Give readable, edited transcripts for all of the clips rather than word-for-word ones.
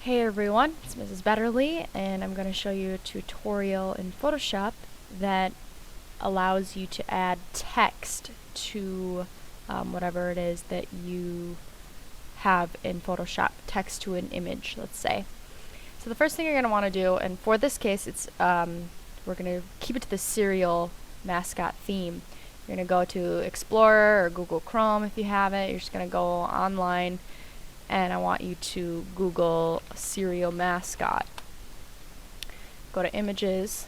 Hey everyone, it's Mrs. Betterly, and I'm going to show you a tutorial in Photoshop that allows you to add text to whatever it is that you have in Photoshop, text to an image, let's say. So the first thing you're going to want to do, and for this case, it's we're going to keep it to the serial mascot theme. You're going to go to Explorer or Google Chrome if you have it. You're just going to go online, and I want you to Google serial mascot. Go to images,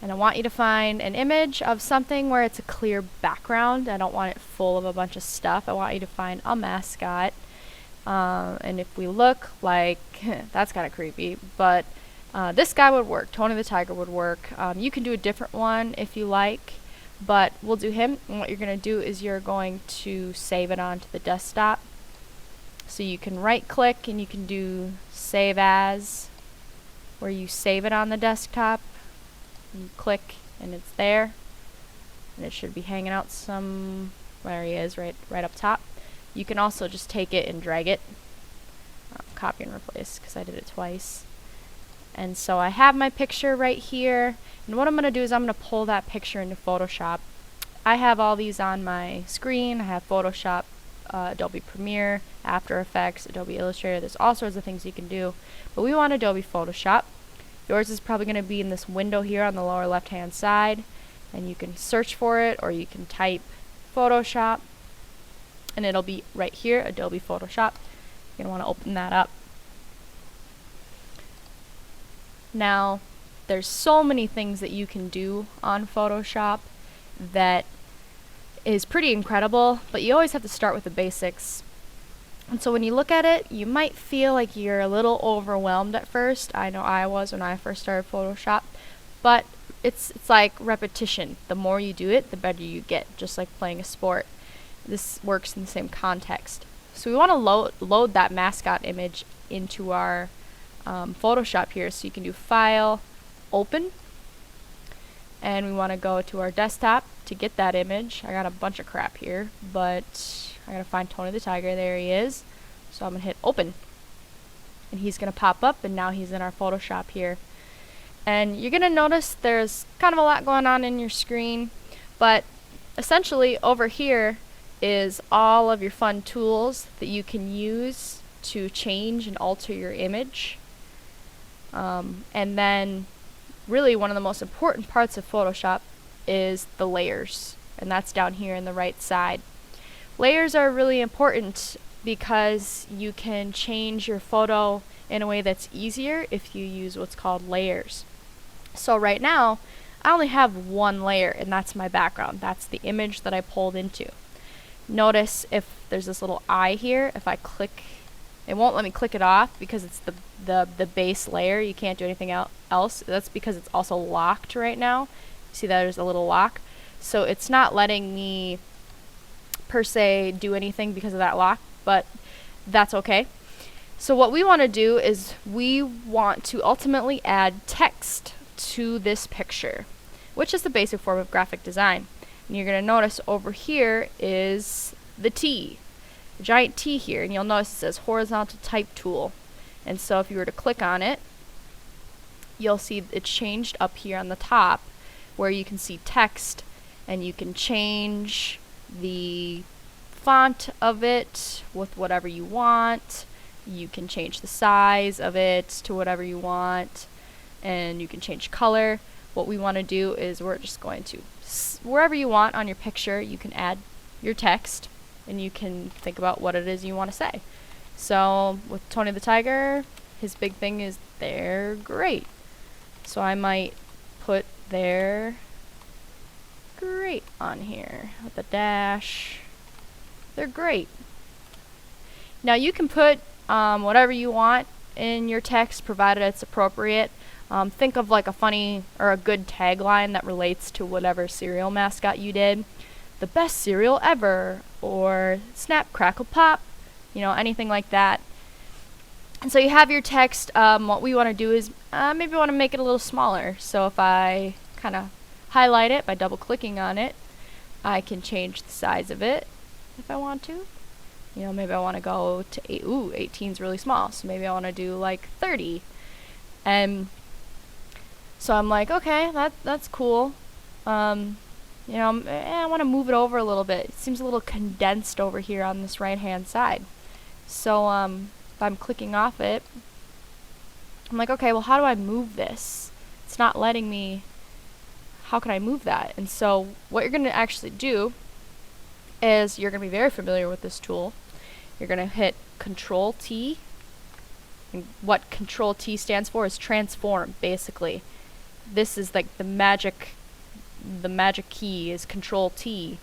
and I want you to find an image of something where it's a clear background. I don't want it full of a bunch of stuff. I want you to find a mascot. And if we look, like, that's kind of creepy, but this guy would work. Tony the Tiger would work. You can do a different one if you like, but we'll do him. And what you're going to do is you're going to save it onto the desktop. So you can right click and you can do save as, where you save it on the desktop. You click and it's there, and it should be hanging out where he is, right up top. You can also just take it and drag it, copy and replace, because I did it twice. And so I have my picture right here, and what I'm going to do is I'm going to pull that picture into Photoshop. I have all these on my screen. I have Photoshop, Adobe Premiere, After Effects, Adobe Illustrator. There's all sorts of things you can do, but we want Adobe Photoshop. Yours is probably going to be in this window here on the lower left hand side, and you can search for it, or you can type Photoshop and it'll be right here, Adobe Photoshop. You're going to want to open that up. Now there's so many things that you can do on Photoshop that is pretty incredible, but you always have to start with the basics. And so when you look at it, you might feel like you're a little overwhelmed at first. I know I was when I first started Photoshop, but it's like repetition. The more you do it, the better you get, just like playing a sport. This works in the same context. So we want to load that mascot image into our Photoshop here. So you can do File, Open, and we want to go to our desktop to get that image. I got a bunch of crap here, but I gotta find Tony the Tiger. There he is. So I'm gonna hit Open, and he's gonna pop up, and now he's in our Photoshop here. And you're gonna notice there's kind of a lot going on in your screen, but essentially over here is all of your fun tools that you can use to change and alter your image. And then really one of the most important parts of Photoshop is the layers, and that's down here in the right side. Layers are really important because you can change your photo in a way that's easier if you use what's called layers. So right now I only have one layer, and that's my background. That's the image that I pulled into. Notice if there's this little eye here, if I click, it won't let me click it off because it's the base layer. You can't do anything else. That's because it's also locked right now. See, there's a little lock. So it's not letting me per se do anything because of that lock, but that's okay. So what we want to do is we want to ultimately add text to this picture, which is the basic form of graphic design. And you're going to notice over here is the T, a giant T here, and you'll notice it says horizontal type tool. And so if you were to click on it, you'll see it changed up here on the top where you can see text, and you can change the font of it with whatever you want. You can change the size of it to whatever you want, and you can change color. What we want to do is we're just going to, wherever you want on your picture, you can add your text, and you can think about what it is you want to say. So with Tony the Tiger, his big thing is they're great. So I might put they're great on here with a dash. They're great. Now you can put whatever you want in your text, provided it's appropriate. Think of like a funny or a good tagline that relates to whatever cereal mascot you did. The best cereal ever, or snap, crackle, pop, you know, anything like that. And so you have your text. What we want to do is maybe want to make it a little smaller. So if I kind of highlight it by double clicking on it, I can change the size of it if I want to. You know, maybe I want to go to 8. Ooh, 18 is really small, so maybe I want to do like 30. And so I'm like, okay, that's cool. You know, I want to move it over a little bit. It seems a little condensed over here on this right-hand side. So if I'm clicking off it, I'm like, okay, well, how do I move this? It's not letting me. How can I move that? And so what you're going to actually do is you're going to be very familiar with this tool. You're going to hit Control T. And what Control T stands for is transform, basically. This is like the magic key is Control T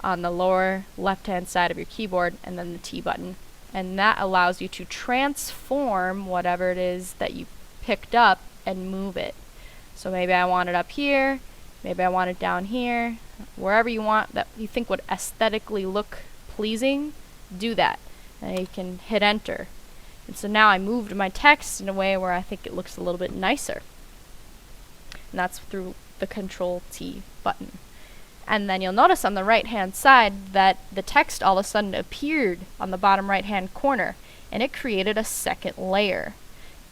on the lower left-hand side of your keyboard, and then the T button. And that allows you to transform whatever it is that you picked up and move it. So maybe I want it up here, maybe I want it down here, wherever you want that you think would aesthetically look pleasing, do that. And you can hit enter. And so now I moved my text in a way where I think it looks a little bit nicer. And that's through the Control T button. And then you'll notice on the right hand side that the text all of a sudden appeared on the bottom right hand corner, and it created a second layer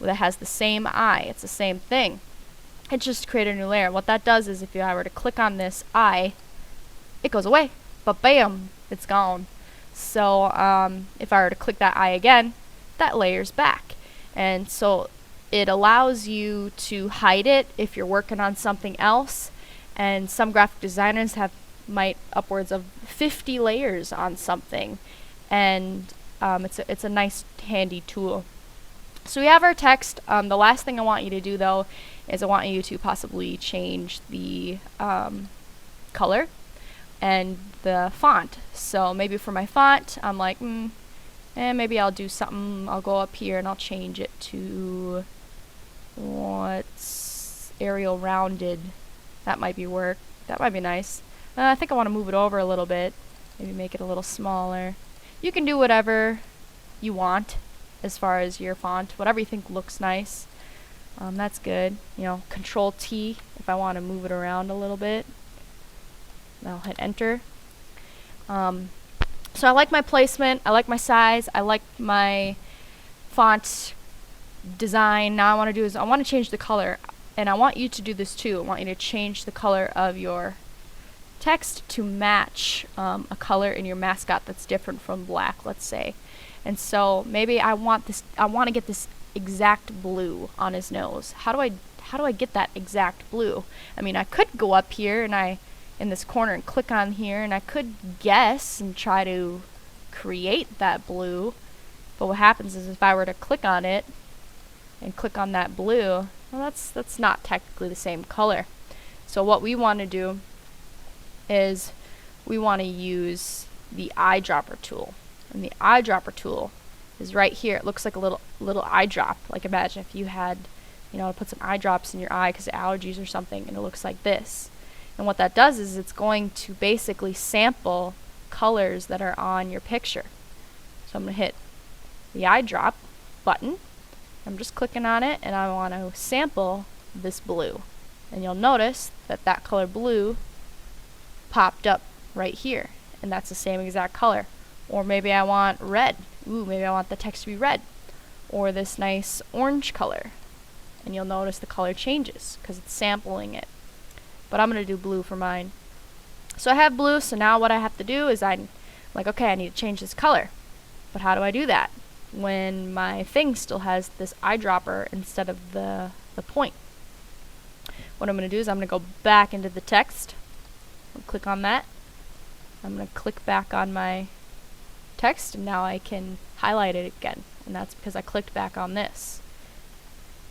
that has the same eye. It's the same thing. It just created a new layer. What that does is if I were to click on this eye, it goes away, but bam, it's gone. So if I were to click that eye again, that layer's back. And so it allows you to hide it if you're working on something else. And some graphic designers have upwards of 50 layers on something, and it's a nice handy tool. So we have our text. The last thing I want you to do though is I want you to possibly change the color and the font. So maybe for my font I'm like maybe I'll do something. I'll go up here and I'll change it to what's Arial Rounded. That might be That might be nice. I think I want to move it over a little bit. Maybe make it a little smaller. You can do whatever you want as far as your font. Whatever you think looks nice. That's good. You know, Control T if I want to move it around a little bit. I'll hit enter. So I like my placement. I like my size. I like my font design. Now I want to change the color. And I want you to do this too. I want you to change the color of your text to match a color in your mascot that's different from black, let's say. And so maybe I want to get this exact blue on his nose. How do I get that exact blue? I mean, I could go up here and in this corner and click on here, and I could guess and try to create that blue. But what happens is if I were to click on it and click on that blue, well, that's not technically the same color. So what we want to do is we want to use the eyedropper tool. And the eyedropper tool is right here. It looks like a little eyedrop. Like imagine if you had, to put some eye drops in your eye because of allergies or something, and it looks like this. And what that does is it's going to basically sample colors that are on your picture. So I'm going to hit the eyedrop button. I'm just clicking on it, and I want to sample this blue. And you'll notice that color blue popped up right here, and that's the same exact color. Or maybe I want red. Ooh, maybe I want the text to be red. Or this nice orange color. And you'll notice the color changes because it's sampling it. But I'm going to do blue for mine. So I have blue, so now what I have to do is I'm like, okay, I need to change this color. But how do I do that when my thing still has this eyedropper instead of the point? What I'm going to do is I'm going to go back into the text. I'll click on that. I'm going to click back on my text, and now I can highlight it again. And that's because I clicked back on this.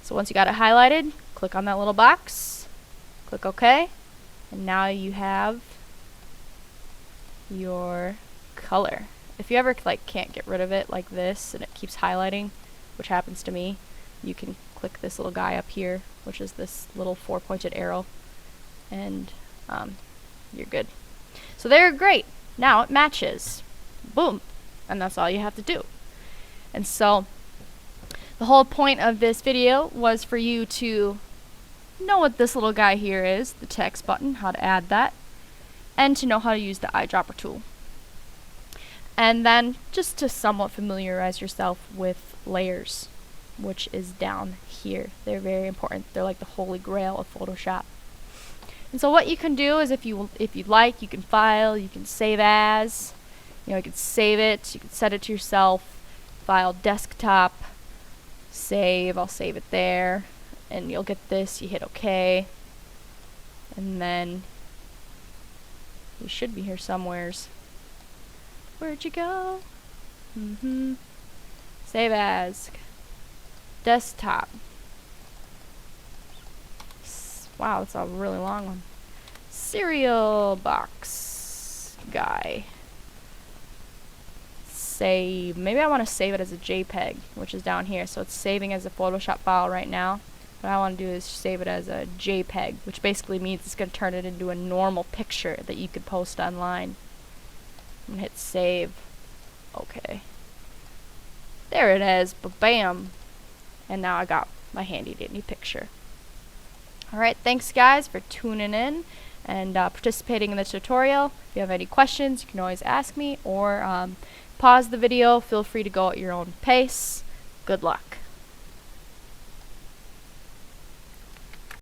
So once you got it highlighted, click on that little box, click OK, and now you have your color. If you ever can't get rid of it like this and it keeps highlighting, which happens to me, you can click this little guy up here, which is this little 4-pointed arrow, and you're good. So they're great. Now it matches. Boom. And that's all you have to do. And so the whole point of this video was for you to know what this little guy here is, the text button, how to add that, and to know how to use the eyedropper tool. And then just to somewhat familiarize yourself with layers, which is down here. They're very important. They're like the holy grail of Photoshop. And so what you can do is if you'd like, you can file, you can save as, you can save it, you can set it to yourself, file desktop, save, I'll save it there, and you'll get this, you hit OK, and then you should be here somewheres. Where'd you go? Save as, desktop. Wow, that's a really long one. Cereal box guy. Save. Maybe I want to save it as a JPEG, which is down here. So it's saving as a Photoshop file right now. What I want to do is save it as a JPEG, which basically means it's going to turn it into a normal picture that you could post online. I'm going to hit save. Okay. There it is. Ba-bam. And now I got my handy dandy picture. Alright, thanks guys for tuning in and participating in the tutorial. If you have any questions, you can always ask me or pause the video. Feel free to go at your own pace. Good luck.